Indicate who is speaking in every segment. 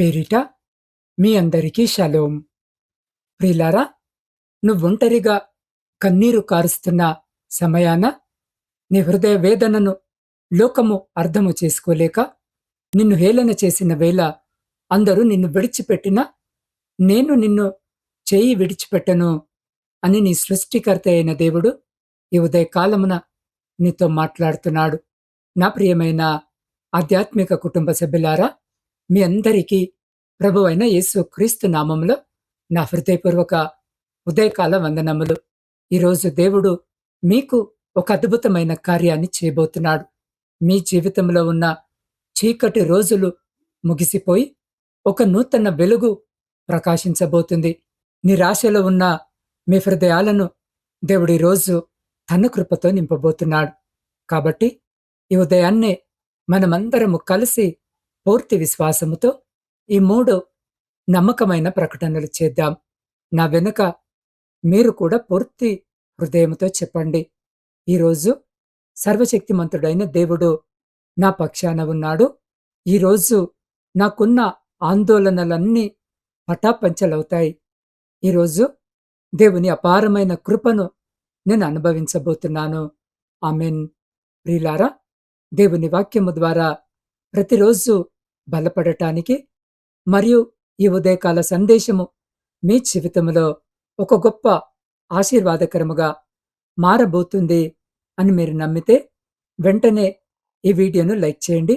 Speaker 1: పేరిట మీ అందరికీ షలోం. ప్రియులారా, నువ్వొంటరిగా కన్నీరు కారుస్తున్న సమయాన నీ హృదయ వేదనను లోకము అర్థము చేసుకోలేక నిన్ను హేళన చేసిన వేళ అందరూ నిన్ను విడిచిపెట్టినా నేను నిన్ను చేయి విడిచిపెట్టను అని నీ సృష్టికర్త అయిన దేవుడు ఈ ఉదయకాలమున నీతో మాట్లాడుతున్నాడు. నా ప్రియమైన ఆధ్యాత్మిక కుటుంబ సభ్యులారా, మీ అందరికీ ప్రభువైన యేసు క్రీస్తు నామములో నా హృదయపూర్వక ఉదయకాల వందనములు. ఈరోజు దేవుడు మీకు ఒక అద్భుతమైన కార్యాన్ని చేయబోతున్నాడు. మీ జీవితంలో ఉన్న చీకటి రోజులు ముగిసిపోయి ఒక నూతన వెలుగు ప్రకాశించబోతుంది. నిరాశలో ఉన్న మీ హృదయాలను దేవుడు ఈరోజు తన కృపతో నింపబోతున్నాడు. కాబట్టి ఈ ఉదయాన్నే మనమందరము కలిసి పూర్తి విశ్వాసముతో ఈ 3 నమ్మకమైన ప్రకటనలు చేద్దాం. నా వెనుక మీరు కూడా పూర్తి హృదయముతో చెప్పండి. ఈరోజు సర్వశక్తిమంతుడైన దేవుడు నా పక్షాన ఉన్నాడు. ఈరోజు నాకున్న ఆందోళనలన్నీ పటాపంచలవుతాయి. ఈరోజు దేవుని అపారమైన కృపను నేను అనుభవించబోతున్నాను. ఆమెన్. ప్రియులారా, దేవుని వాక్యము ద్వారా ప్రతిరోజు బలపడటానికి మరియు ఈ ఉదయకాల సందేశము మీ జీవితంలో ఒక గొప్ప ఆశీర్వాదకరముగా మారబోతుంది అని మీరు నమ్మితే వెంటనే ఈ వీడియోను లైక్ చేయండి.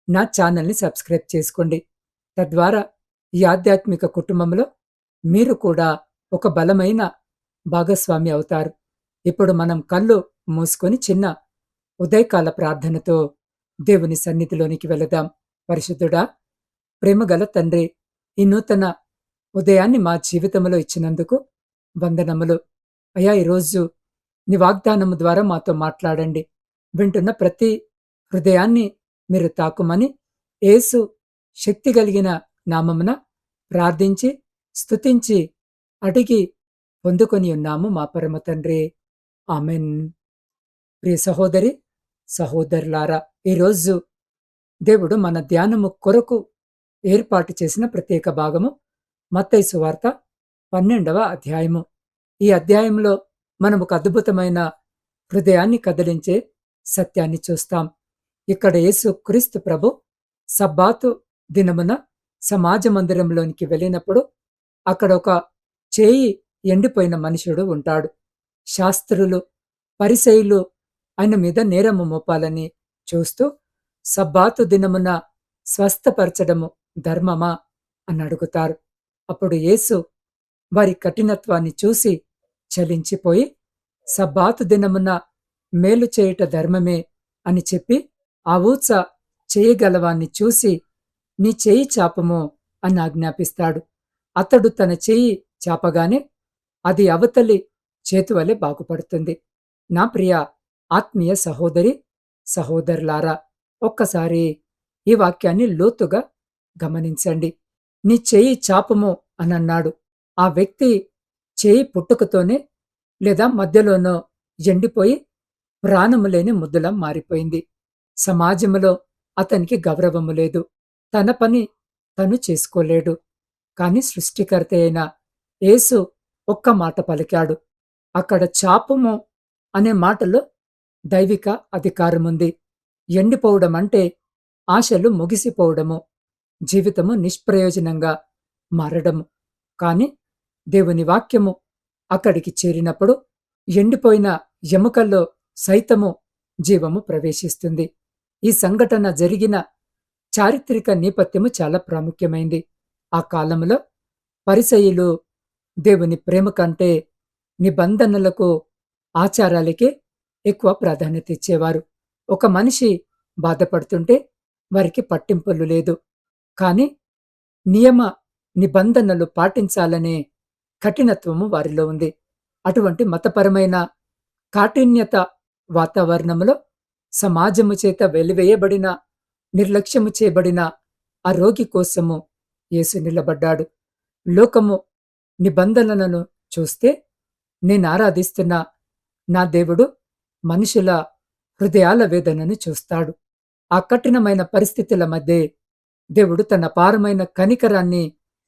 Speaker 1: నా ఛానల్ని సబ్స్క్రైబ్ చేసుకోండి. తద్వారా ఈ ఆధ్యాత్మిక కుటుంబంలో మీరు కూడా ఒక బలమైన భాగస్వామి అవుతారు. ఇప్పుడు మనం కళ్ళు మూసుకొని చిన్న ఉదయకాల ప్రార్థనతో దేవుని సన్నిధిలోనికి వెళదాం. పరిశుద్ధుడా, ప్రేమగల తండ్రి, ఈ నూతన ఉదయాన్ని మా జీవితంలో ఇచ్చినందుకు వందనములు. అయ్యా, ఈరోజు నీ వాగ్దానము ద్వారా మాతో మాట్లాడండి. వింటున్న ప్రతి హృదయాన్ని మీరు తాకుమని యేసు శక్తి కలిగిన నామమున ప్రార్థించి స్తుతించి అడిగి పొందుకొని ఉన్నాము మా పరమ తండ్రి. ఆమెన్. ప్రియ సహోదరి సహోదరులారా, ఈరోజు దేవుడు మన ధ్యానము కొరకు ఏర్పాటు చేసిన ప్రత్యేక భాగము మత్తయి సువార్త 12వ అధ్యాయము. ఈ అధ్యాయంలో మనం ఒక అద్భుతమైన హృదయాన్ని కదిలించే సత్యాన్ని చూస్తాం. ఇక్కడ యేసు క్రీస్తు ప్రభు సబ్బాతు దినమున సమాజ మందిరంలోనికి వెళ్ళినప్పుడు అక్కడ ఒక చేయి ఎండిపోయిన మనుషుడు ఉంటాడు. శాస్త్రులు, పరిసయ్యులు ఆయన మీద నేరము మోపాలని చూస్తూ సబ్బాతు దినమున స్వస్థపరచడము ధర్మమా అని అడుగుతారు. అప్పుడు యేసు వారి కఠినత్వాన్ని చూసి చలించిపోయి సబ్బాతు దినమున మేలు చేయుట ధర్మమే అని చెప్పి ఆ ఊచ చేయగలవాన్ని చూసి నీ చేయి చాపము అని ఆజ్ఞాపిస్తాడు. అతడు తన చేయి చాపగానే అది అవతలి చేతువలే బాగుపడుతుంది. నా ప్రియ ఆత్మీయ సహోదరి సహోదరులారా, ఒక్కసారి ఈ వాక్యాన్ని లోతుగా గమనించండి. నీ చేయి చాపము అని అన్నాడు. ఆ వ్యక్తి చేయి పుట్టుకతోనే లేదా మధ్యలోనో ఎండిపోయి ప్రాణము లేని ముద్దులా మారిపోయింది. సమాజంలో అతనికి గౌరవము లేదు. తన పని తను చేసుకోలేడు. కాని సృష్టికర్త అయిన యేసు ఒక్క మాట పలికాడు. అక్కడ చాపము అనే మాటలో దైవిక అధికారముంది. ఎండిపోవడం అంటే ఆశలు ముగిసిపోవడము, జీవితము నిష్ప్రయోజనంగా మారడము. కాని దేవుని వాక్యము అక్కడికి చేరినప్పుడు ఎండిపోయిన ఎముకల్లో సైతము జీవము ప్రవేశిస్తుంది. ఈ సంఘటన జరిగిన చారిత్రక నేపథ్యము చాలా ప్రాముఖ్యమైంది. ఆ కాలంలో పరిసయ్యులు దేవుని ప్రేమ కంటే నిబంధనలకు, ఆచారాలకే ఎక్కువ ప్రాధాన్యత ఇచ్చేవారు. ఒక మనిషి బాధపడుతుంటే వారికి పట్టింపులు లేదు. కాని నియమ నిబంధనలు పాటించాలనే కఠినత్వము వారిలో ఉంది. అటువంటి మతపరమైన కాఠిన్యత వాతావరణంలో సమాజము చేత వెలివేయబడిన, నిర్లక్ష్యము చేయబడిన ఆ రోగి కోసము యేసు నిలబడ్డాడు. లోకము నిబంధనలను చూస్తే నేను ఆరాధిస్తున్న నా దేవుడు మనుషుల హృదయాల వేదనను చూస్తాడు. ఆ కఠినమైన పరిస్థితుల మధ్య దేవుడు తన అపారమైన కనికరాన్ని,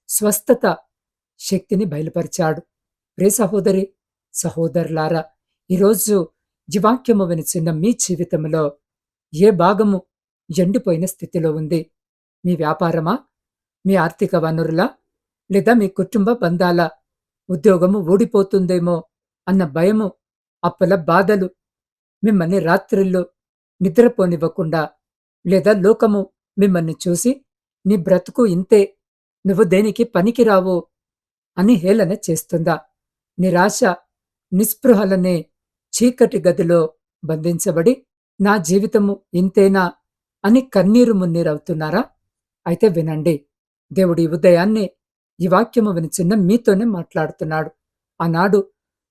Speaker 1: స్వస్థత శక్తిని బయలుపరిచాడు. ప్రియ సహోదరి, సహోదరులారా, ఈరోజు ఈ వాక్యము వినిచిన మీ జీవితంలో ఏ భాగము ఎండిపోయిన స్థితిలో ఉంది? మీ వ్యాపారమా? మీ ఆర్థిక వనరులా? లేదా మీ కుటుంబ బంధాల? ఉద్యోగము ఊడిపోతుందేమో అన్న భయము, అప్పుల బాధలు మిమ్మల్ని రాత్రిళ్ళు నిద్రపోనివ్వకుండా, లేదా లోకము మిమ్మల్ని చూసి నీ బ్రతుకు ఇంతే, నువ్వు దేనికి పనికిరావు అని హేళన చేస్తుందా? నిరాశ, నిస్పృహలనే చీకటి గదిలో బంధించబడి నా జీవితము ఇంతేనా అని కన్నీరు మున్నీరవుతున్నారా? అయితే వినండి, దేవుడి ఉదయాన్నే ఈ వాక్యము వినిచిన్న మీతోనే మాట్లాడుతున్నాడు. ఆనాడు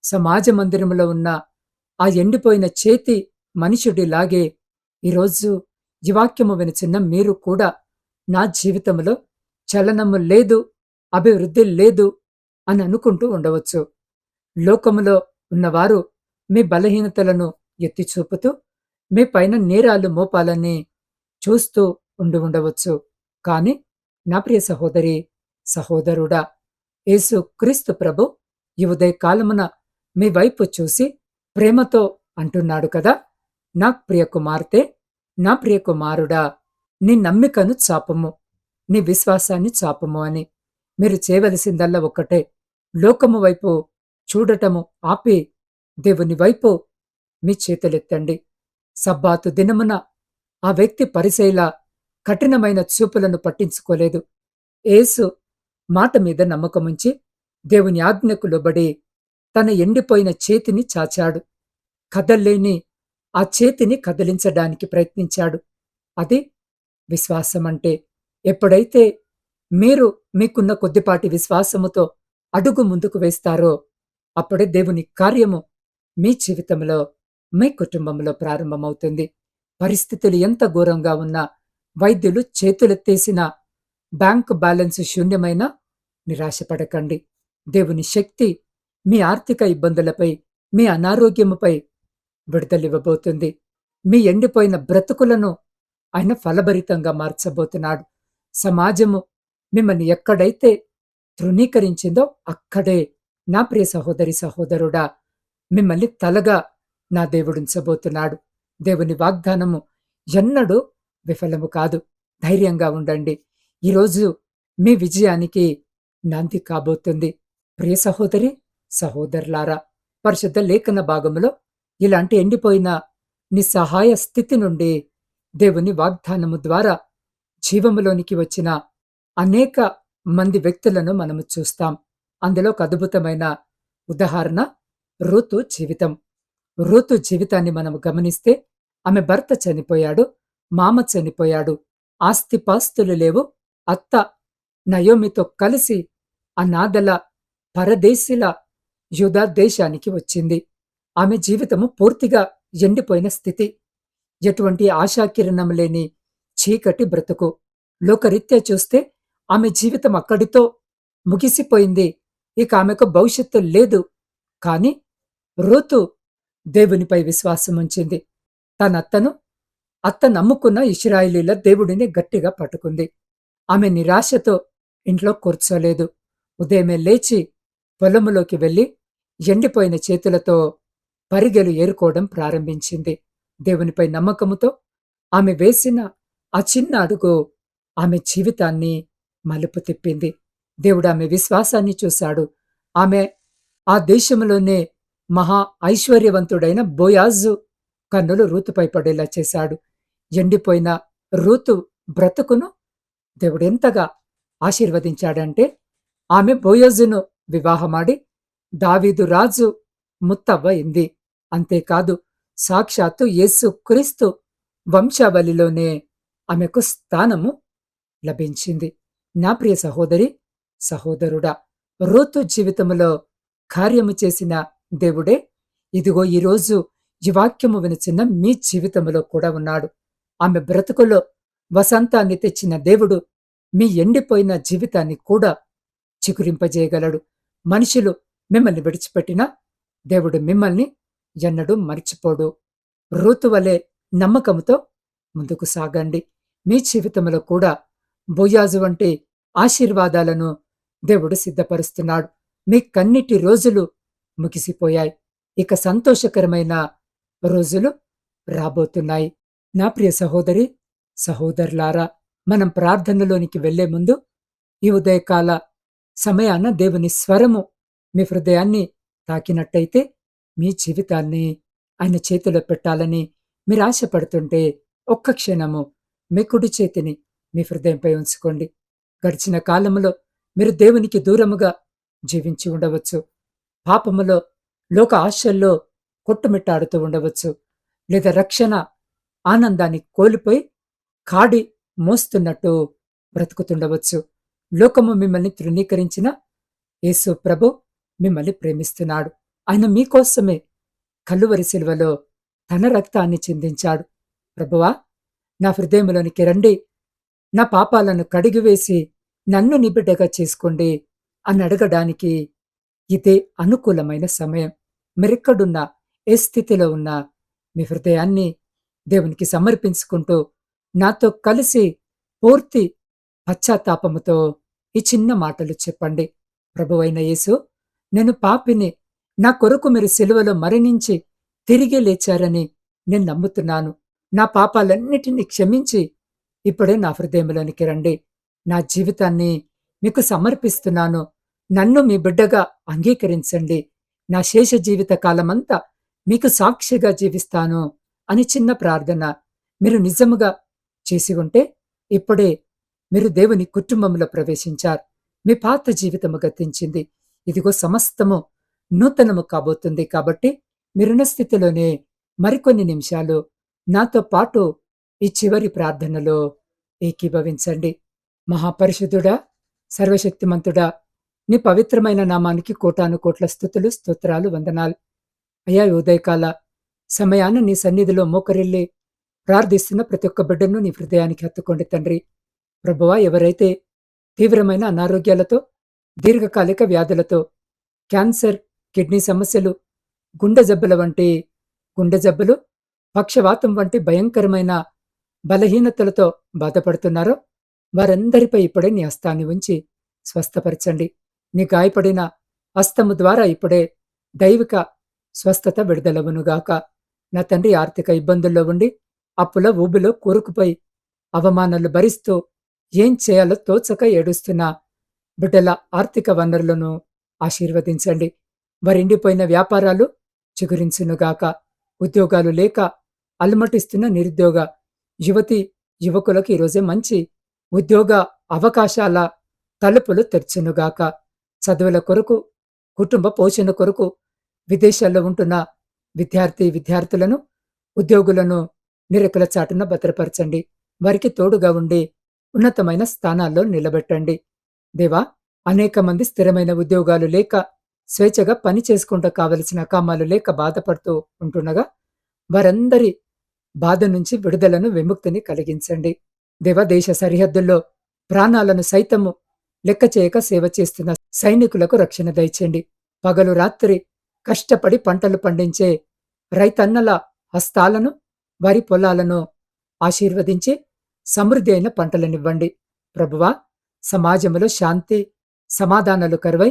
Speaker 1: సమాజ మందిరములో ఉన్న ఆ ఎండిపోయిన చేతి మనుషుడిలాగే ఈరోజు ఈ వాక్యము వినిచిన్న మీరు కూడా నా జీవితంలో చలనము లేదు, అభివృద్ధి లేదు అని అనుకుంటూ ఉండవచ్చు. లోకములో ఉన్నవారు మీ బలహీనతలను ఎత్తి చూపుతూ మీ పైన నేరాలు మోపాలని చూస్తూ ఉండవచ్చు. కాని నా ప్రియ సహోదరి, సహోదరుడా, యేసు క్రీస్తు ప్రభు ఈ ఉదయకాలమున మీ వైపు చూసి ప్రేమతో అంటున్నాడు కదా, నా ప్రియ కుమార్తె, నా ప్రియ కుమారుడా, నీ నమ్మికను చాపము, నీ విశ్వాసాన్ని చాపము అని. మీరు చేయవలసిందల్లా ఒక్కటే, లోకము వైపు చూడటము ఆపి దేవుని వైపు మీ చేతులెత్తండి. సబ్బాతు దినమున ఆ వ్యక్తి పరిసయ్యుల కఠినమైన చూపులను పట్టించుకోలేదు. యేసు మాట మీద నమ్మకముంచి దేవుని ఆజ్ఞకు లోబడి తన ఎండిపోయిన చేతిని చాచాడు. కదల్లేని ఆ చేతిని కదిలించడానికి ప్రయత్నించాడు. అది విశ్వాసమంటే. ఎప్పుడైతే మీరు మీకున్న కొద్దిపాటి విశ్వాసముతో అడుగు ముందుకు వేస్తారో అప్పుడే దేవుని కార్యము మీ జీవితంలో, మీ కుటుంబంలో ప్రారంభమవుతుంది. పరిస్థితులు ఎంత ఘోరంగా ఉన్నా, వైద్యులు చేతులెత్తేసిన, బ్యాంకు బ్యాలెన్స్ శూన్యమైన నిరాశపడకండి. దేవుని శక్తి మీ ఆర్థిక ఇబ్బందులపై, మీ అనారోగ్యముపై విడుదలివ్వబోతుంది. మీ ఎండిపోయిన బ్రతుకులను ఆయన ఫలభరితంగా మార్చబోతున్నాడు. సమాజము మిమ్మల్ని ఎక్కడైతే తృణీకరించిందో అక్కడే నా ప్రియ సహోదరి, సహోదరుడా, మిమ్మల్ని తలగా నా దేవుడుంచబోతున్నాడు. దేవుని వాగ్దానము ఎన్నడూ విఫలము కాదు. ధైర్యంగా ఉండండి. ఈరోజు మీ విజయానికి నాంది కాబోతుంది. ప్రియ సహోదరి, సహోదరులారా, పరిశుద్ధ లేఖన భాగములో ఇలాంటి ఎండిపోయిన నిస్సహాయ స్థితి నుండి దేవుని వాగ్దానము ద్వారా జీవములోనికి వచ్చిన అనేక మంది వ్యక్తులను మనము చూస్తాం. అందులో ఒక అద్భుతమైన ఉదాహరణ రూతు జీవితం. రూతు జీవితాన్ని మనము గమనిస్తే ఆమె భర్త చనిపోయాడు, మామ చనిపోయాడు, ఆస్తిపాస్తులు లేవు. అత్త నయోమితో కలిసి అనాథల పరదేశిల యూదా దేశానికి వచ్చింది. ఆమె జీవితము పూర్తిగా ఎండిపోయిన స్థితి. ఎటువంటి ఆశాకిరణం లేని చీకటి బ్రతుకు. లోకరీత్యా చూస్తే ఆమె జీవితం అక్కడితో ముగిసిపోయింది. ఇక ఆమెకు భవిష్యత్తు లేదు. కాని రూతు దేవునిపై విశ్వాసముంచింది. అత్త నమ్ముకున్న ఇశ్రాయేలీల దేవుడిని గట్టిగా పట్టుకుంది. ఆమె నిరాశతో ఇంట్లో కూర్చోలేదు. ఉదయమే లేచి పొలములోకి వెళ్లి ఎండిపోయిన చేతులతో పరిగెలు ఏరుకోవడం ప్రారంభించింది. దేవునిపై నమ్మకముతో ఆమె వేసిన ఆ చిన్న అడుగు ఆమె జీవితాన్ని మలుపు తిప్పింది. దేవుడు ఆమె విశ్వాసాన్ని చూశాడు. ఆమె ఆ దేశంలోనే మహా ఐశ్వర్యవంతుడైన బోయాజు కన్నులు రూతుపై పడేలా చేశాడు. ఎండిపోయిన రూతు బ్రతుకును దేవుడెంతగా ఆశీర్వదించాడంటే, ఆమె బోయజును వివాహమాడి దావీదు రాజు ముత్తవ్వ అయింది. అంతేకాదు, సాక్షాత్తు యేసు క్రీస్తు వంశావళిలోనే ఆమెకు స్థానము లభించింది. నా ప్రియ సహోదరి, సహోదరుడా, రూతు జీవితములో కార్యము చేసిన దేవుడే ఇదిగో ఈరోజు ఈ వాక్యము వినిచిన మీ జీవితంలో కూడా ఉన్నాడు. ఆమె బ్రతుకులో వసంతాన్ని తెచ్చిన దేవుడు మీ ఎండిపోయిన జీవితాన్ని కూడా చిగురింపజేయగలడు. మనుషులు మిమ్మల్ని విడిచిపెట్టినా దేవుడు మిమ్మల్ని ఎన్నడూ మర్చిపోడు. రూతు వలె నమ్మకముతో ముందుకు సాగండి. మీ జీవితంలో కూడా బోయాజు వంటి ఆశీర్వాదాలను దేవుడు సిద్ధపరుస్తున్నాడు. మీ కన్నిటి రోజులు ముగిసిపోయాయి. ఇక సంతోషకరమైన రోజులు రాబోతున్నాయి. నా ప్రియ సహోదరి, సహోదరులారా, మనం ప్రార్థనలోనికి వెళ్లే ముందు ఈ ఉదయకాల సమయాన దేవుని స్వరము మీ హృదయాన్ని తాకినట్టయితే మీ జీవితాన్ని ఆయన చేతిలో పెట్టాలని మీరు ఆశపడుతుంటే ఒక్క క్షణము మీ కుడి చేతిని మీ హృదయంపై ఉంచుకోండి. గడిచిన కాలములో మీరు దేవునికి దూరముగా జీవించి ఉండవచ్చు. పాపములో, లోక ఆశల్లో కొట్టుమిట్టాడుతూ ఉండవచ్చు. లేదా రక్షణ ఆనందాన్ని కోల్పోయి కాడి మోస్తున్నట్టు బ్రతుకుతుండవచ్చు. లోకము మిమ్మల్ని తృణీకరించిన యేసు ప్రభు మిమ్మల్ని ప్రేమిస్తున్నాడు. ఆయన మీకోసమే కలువరి శిలువలో తన రక్తాన్ని చిందించాడు. ప్రభువా, నా హృదయంలోనికి రండి, నా పాపాలను కడిగివేసి నన్ను నిబిడ్డగా చేసుకోండి అని అడగడానికి ఇదే అనుకూలమైన సమయం. మీరెక్కడున్నా, ఏ స్థితిలో ఉన్నా మీ హృదయాన్ని దేవునికి సమర్పించుకుంటూ నాతో కలిసి పూర్తి పశ్చాత్తాపముతో ఈ చిన్న మాటలు చెప్పండి. ప్రభువైన యేసు, నేను పాపిని, నా కొరకు మీరు సిలువలో మరణించి తిరిగి లేచారని నేను నమ్ముతున్నాను. నా పాపాలన్నిటినీ క్షమించి ఇప్పుడే నా హృదయంలోనికి రండి. నా జీవితాన్ని మీకు సమర్పిస్తున్నాను. నన్ను మీ బిడ్డగా అంగీకరించండి. నా శేష జీవిత కాలమంతా మీకు సాక్షిగా జీవిస్తాను అని చిన్న ప్రార్థన మీరు నిజముగా చేసి ఉంటే ఇప్పుడే మీరు దేవుని కుటుంబంలో ప్రవేశించారు. మీ పాత జీవితము గతించింది. ఇదిగో సమస్తము నూతనము కాబోతుంది. కాబట్టి మీరున్న స్థితిలోనే మరికొన్ని నిమిషాలు నాతో పాటు ఈ చివరి ప్రార్థనలో ఏకీభవించండి. మహాపరిశుద్ధుడా, సర్వశక్తిమంతుడా, నీ పవిత్రమైన నామానికి కోటాను కోట్ల స్తుతులు, స్తోత్రాలు, వందనాలు. అయ్యా, ఈ ఉదయకాల సమయాన నీ సన్నిధిలో మోకరిల్లి ప్రార్థిస్తున్న ప్రతి ఒక్క బిడ్డను నీ హృదయానికి హత్తుకోండి తండ్రి. ప్రభువా, ఎవరైతే తీవ్రమైన అనారోగ్యాలతో, దీర్ఘకాలిక వ్యాధులతో, క్యాన్సర్, కిడ్నీ సమస్యలు, గుండె జబ్బులు, పక్షవాతం వంటి భయంకరమైన బలహీనతలతో బాధపడుతున్నారో వారందరిపై ఇప్పుడే నీ హస్తాన్ని ఉంచి స్వస్థపరచండి. నీ గాయపడిన హస్తము ద్వారా ఇప్పుడే దైవిక స్వస్థత విడుదలవునుగాక. నా తండ్రి, ఆర్థిక ఇబ్బందుల్లో ఉండి అప్పుల ఊబిలో కూరుకుపోయి అవమానాలు భరిస్తూ ఏం చేయాలో తోచక ఏడుస్తున్న బిడ్డల ఆర్థిక వనరులను ఆశీర్వదించండి. వారిండిపోయిన వ్యాపారాలు చిగురించునుగాక. ఉద్యోగాలు లేక అలమటిస్తున్న నిరుద్యోగ యువతి యువకులకు ఈరోజే మంచి ఉద్యోగ అవకాశాల తలుపులు తెరచునుగాక. చదువుల కొరకు, కుటుంబ పోషణ కొరకు విదేశాల్లో ఉంటున్న విద్యార్థులను, ఉద్యోగులను నిరకుల చాటున భద్రపరచండి. వారికి తోడుగా ఉండి ఉన్నతమైన స్థానాల్లో నిలబెట్టండి. దేవా, అనేక మంది స్థిరమైన ఉద్యోగాలు లేక స్వేచ్ఛగా పని చేసుకుంటూ కావలసిన కామాలు లేక బాధపడుతూ ఉంటుండగా వారందరి బాధ నుంచి విడుదలను, విముక్తిని కలిగించండి. దేవా, దేశ సరిహద్దుల్లో ప్రాణాలను సైతము లెక్క చేయక సేవ చేస్తున్న సైనికులకు రక్షణ దయచేయండి. పగలు రాత్రి కష్టపడి పంటలు పండించే రైతన్నల హస్తాలను, వారి పొలాలను ఆశీర్వదించి సమృద్ధి అయిన పంటలనివ్వండి. ప్రభువా, సమాజంలో శాంతి సమాధానాలు కరువై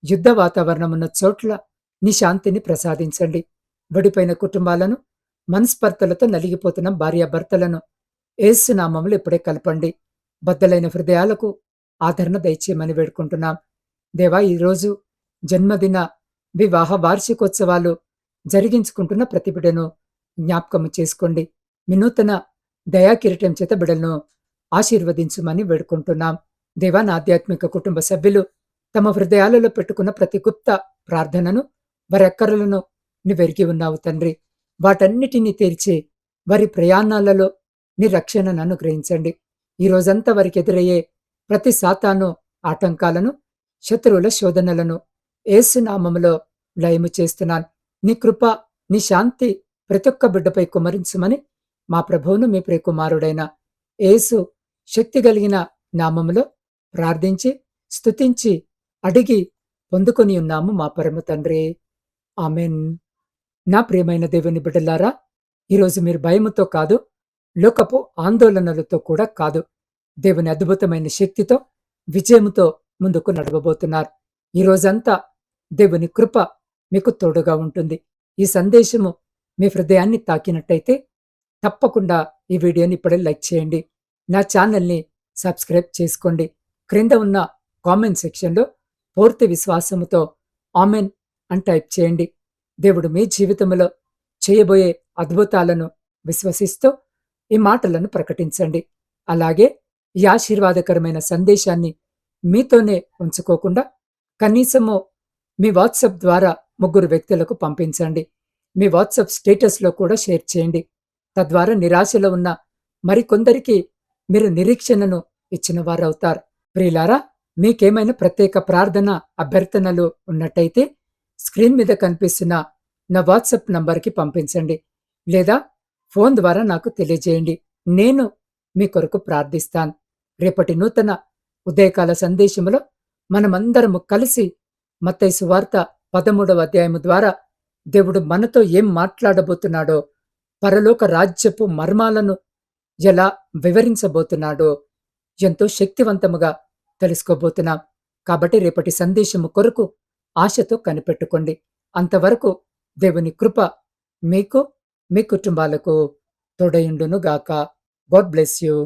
Speaker 1: యుద్ధ వాతావరణమున్న చోట్ల నీ శాంతిని ప్రసాదించండి. విడిపోయిన కుటుంబాలను, మనస్పర్ధలతో నలిగిపోతున్న భార్యాభర్తలను యేసునామములో ఇప్పుడే కలపండి. బద్దలైన హృదయాలకు ఆదరణ దయచేయమని వేడుకుంటున్నాం. దేవా, ఈరోజు జన్మదిన, వివాహ వార్షికోత్సవాలు జరిగించుకుంటున్న ప్రతి బిడ్డను జ్ఞాపకము చేసుకోండి. మీ నూతన దయాకిరీటం చేత బిడ్డలను ఆశీర్వదించమని వేడుకుంటున్నాం. దేవా, నా ఆధ్యాత్మిక కుటుంబ సభ్యులు తమ హృదయాలలో పెట్టుకున్న ప్రతి గుప్త ప్రార్థనను, వారి అక్కరలను నువ్వెరిగి ఉన్నావు తండ్రి. వాటన్నిటినీ తీర్చి వారి ప్రయాణాలలో నీ రక్షణను అనుగ్రహించండి. ఈ రోజంతా వారికి ఎదురయ్యే ప్రతి సాతాను ఆటంకాలను, శత్రువుల శోధనలను యేసునామములో లయము చేస్తున్నాను. నీ కృప, నీ శాంతి ప్రతి ఒక్క బిడ్డపై కుమరించుమని మా ప్రభువును, మీ ప్రియకుమారుడైన యేసు శక్తి కలిగిన నామములో ప్రార్థించి, స్తుతించి, అడిగి పొందుకొని ఉన్నాము మా పరమ తండ్రి. ఆమెన్. నా ప్రియమైన దేవుని బిడ్డలారా, ఈరోజు మీరు భయముతో కాదు, లోకపు ఆందోళనలతో కూడా కాదు, దేవుని అద్భుతమైన శక్తితో, విజయముతో ముందుకు నడవబోతున్నారు. ఈ రోజంతా దేవుని కృప మీకు తోడుగా ఉంటుంది. ఈ సందేశము మీ హృదయాన్ని తాకినట్టయితే తప్పకుండా ఈ వీడియోని ఇప్పుడే లైక్ చేయండి. నా ఛానల్‌ని సబ్స్క్రైబ్ చేసుకోండి. క్రింద ఉన్న కామెంట్ సెక్షన్‌లో పూర్తి విశ్వాసముతో ఆమెన్ అని టైప్ చేయండి. దేవుడు మీ జీవితంలో చేయబోయే అద్భుతాలను విశ్వసిస్తూ ఈ మాటలను ప్రకటించండి. అలాగే ఈ ఆశీర్వాదకరమైన సందేశాన్ని మీతోనే ఉంచుకోకుండా కనీసము మీ వాట్సాప్ ద్వారా 3 వ్యక్తులకు పంపించండి. మీ వాట్సాప్ స్టేటస్‌లో కూడా షేర్ చేయండి. తద్వారా నిరాశలో ఉన్న మరికొందరికి మీరు నిరీక్షణను ఇచ్చిన వారవుతారు. ప్రియులారా, మీకేమైనా ప్రత్యేక ప్రార్థన అభ్యర్థనలు ఉన్నట్టయితే స్క్రీన్ మీద కనిపిస్తున్న నా వాట్సాప్ నంబర్‌కి పంపించండి. లేదా ఫోన్ ద్వారా నాకు తెలియజేయండి. నేను మీ కొరకు ప్రార్థిస్తాను. రేపటి నూతన ఉదయకాల సందేశంలో మనమందరము కలిసి మత్తయి సువార్త 13వ అధ్యాయము ద్వారా దేవుడు మనతో ఏం మాట్లాడబోతున్నాడో, పరలోక రాజ్యపు మర్మాలను ఎలా వివరించబోతున్నాడో ఎంతో శక్తివంతముగా తెలుసుకోబోతున్నాం. కాబట్టి రేపటి సందేశము కొరకు ఆశతో కనిపెట్టుకోండి. అంతవరకు దేవుని కృప మీకు, మీ కుటుంబాలకు తోడయుండును గాక. God bless you.